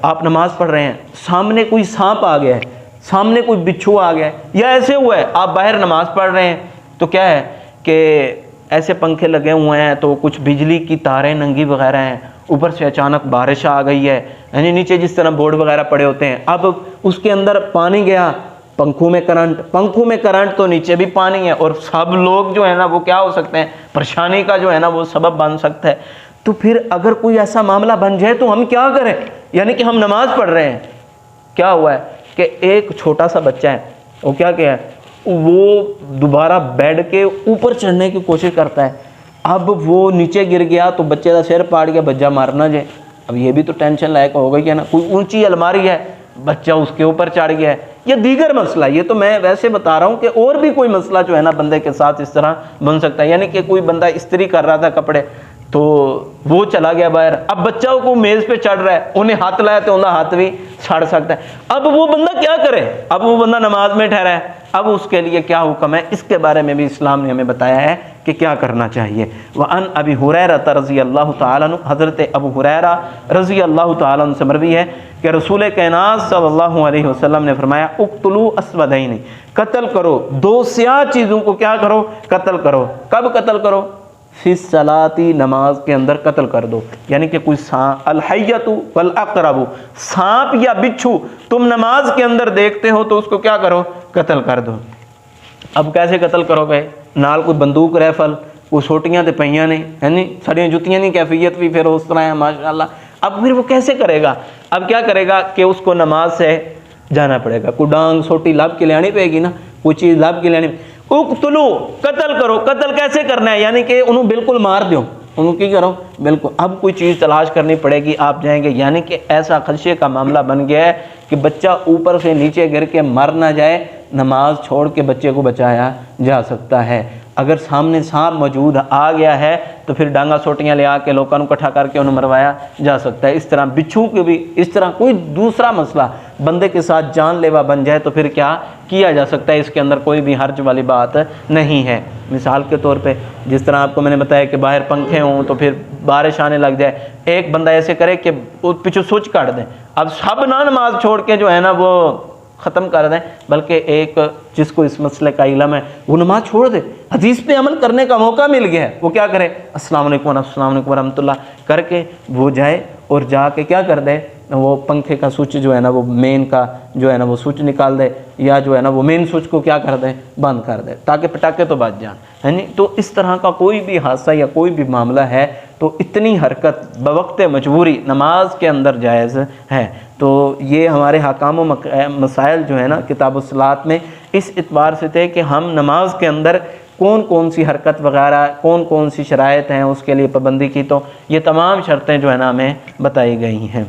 آپ نماز پڑھ رہے ہیں، سامنے کوئی سانپ آ گیا ہے، سامنے کوئی بچھو آ گیا ہے، یا ایسے ہوا ہے آپ باہر نماز پڑھ رہے ہیں تو کیا ہے کہ ایسے پنکھے لگے ہوئے ہیں تو کچھ بجلی کی تاریں ننگی وغیرہ ہیں، اوپر سے اچانک بارش آ گئی ہے، یعنی نیچے جس طرح بورڈ وغیرہ پڑے ہوتے ہیں، اب اس کے اندر پانی گیا، پنکھوں میں کرنٹ تو نیچے بھی پانی ہے، اور سب لوگ جو ہے نا وہ کیا ہو سکتے ہیں، پریشانی کا جو ہے نا وہ سبب بن سکتا ہے۔ تو پھر اگر کوئی ایسا معاملہ بن جائے تو ہم کیا کریں؟ یعنی کہ ہم نماز پڑھ رہے ہیں، کیا ہوا ہے کہ ایک چھوٹا سا بچہ ہے، وہ کیا ہے، وہ دوبارہ بیڈ کے اوپر چڑھنے کی کوشش کرتا ہے، اب وہ نیچے گر گیا تو بچے کا سر پاڑ گیا، بچہ مر نہ جائے۔ اب یہ بھی تو ٹینشن لائق ہو گئی ہے نا، کوئی اونچی الماری ہے، بچہ اس کے اوپر چڑھ گیا ہے، یا دیگر مسئلہ، یہ تو میں ویسے بتا رہا ہوں کہ اور بھی کوئی مسئلہ جو ہے نا بندے کے ساتھ اس طرح بن سکتا ہے، یعنی کہ کوئی بندہ استری کر رہا تھا کپڑے تو وہ چلا گیا باہر، اب بچہ کو میز پہ چڑھ رہا ہے، انہیں ہاتھ لایا تو انہیں ہاتھ بھی چھاڑ سکتا ہے، اب وہ بندہ کیا کرے؟ اب وہ بندہ نماز میں ٹھہرا ہے، اب اس کے لیے کیا حکم ہے؟ اس کے بارے میں بھی اسلام نے ہمیں بتایا ہے کہ کیا کرنا چاہیے۔ وعن ابی ہریرہ رضی اللہ تعالیٰ عنہ، حضرت ابو ہریرہ رضی اللہ تعالیٰ عنہ سے مروی ہے کہ رسول کائنات صلی اللہ علیہ وسلم نے فرمایا اقتلوا اسودین، قتل کرو دو سیاہ چیزوں کو، کیا کرو؟ قتل کرو۔ کب قتل کرو؟ فی الصلاۃ، نماز کے اندر قتل کر دو، یعنی کہ کوئی الحیۃ والاقرب، سانپ یا بچھو تم نماز کے اندر دیکھتے ہو تو اس کو کیا کرو؟ قتل کر دو۔ اب کیسے قتل کرو گے؟ نال کوئی بندوق ریفل، کوئی چھوٹیاں تے پئیاں نے، یعنی سڑیاں جتیاں نہیں، کیفیت بھی پھر اس طرح ہے ماشاءاللہ۔ اب پھر وہ کیسے کرے گا؟ اب کیا کرے گا کہ اس کو نماز سے جانا پڑے گا، کوئی ڈانگ سوٹی لب کے لانی پڑے گی نا، کوئی چیز لب کے لانی۔ اقتلو، قتل کرو۔ قتل کیسے کرنا ہے؟ یعنی کہ انہوں بالکل مار دیو، انہوں کی کرو بالکل۔ اب کوئی چیز تلاش کرنی پڑے گی، آپ جائیں گے، یعنی کہ ایسا خدشے کا معاملہ بن گیا ہے کہ بچہ اوپر سے نیچے گر کے مر نہ جائے، نماز چھوڑ کے بچے کو بچایا جا سکتا ہے۔ اگر سامنے سانپ موجود آ گیا ہے تو پھر ڈانگا سوٹیاں لے آ کے لوگوں کو اکٹھا کر کے انہیں مروایا جا سکتا ہے۔ اس طرح بچھو کے بھی اس طرح کوئی دوسرا مسئلہ بندے کے ساتھ جان لیوا بن جائے تو پھر کیا کیا جا سکتا ہے، اس کے اندر کوئی بھی حرج والی بات نہیں ہے۔ مثال کے طور پہ جس طرح آپ کو میں نے بتایا کہ باہر پنکھے ہوں تو پھر بارش آنے لگ جائے، ایک بندہ ایسے کرے کہ پیچھے سوئچ کاٹ دیں، اب سب نہ نماز چھوڑ کے جو ہے نا وہ ختم کر دیں، بلکہ ایک جس کو اس مسئلے کا علم ہے وہ نماز چھوڑ دے، حدیث پہ عمل کرنے کا موقع مل گیا ہے، وہ کیا کرے؟ السلام علیکم ورحمۃ اللہ کر کے وہ جائے اور جا کے کیا کر دے، وہ پنکھے کا سوئچ جو ہے نا وہ مین کا جو ہے نا وہ سوئچ نکال دے، یا جو ہے نا وہ مین سوئچ کو کیا کر دے، بند کر دے، تاکہ پٹاخے تو بچ جائیں، یعنی تو اس طرح کا کوئی بھی حادثہ یا کوئی بھی معاملہ ہے تو اتنی حرکت بوقت مجبوری نماز کے اندر جائز ہے۔ تو یہ ہمارے حکام و مسائل جو ہے نا کتاب الصلاۃ میں اس اعتبار سے تھے کہ ہم نماز کے اندر کون کون سی حرکت وغیرہ، کون کون سی شرائط ہیں اس کے لیے پابندی کی، تو یہ تمام شرطیں جو ہے نا ہمیں بتائی گئی ہیں۔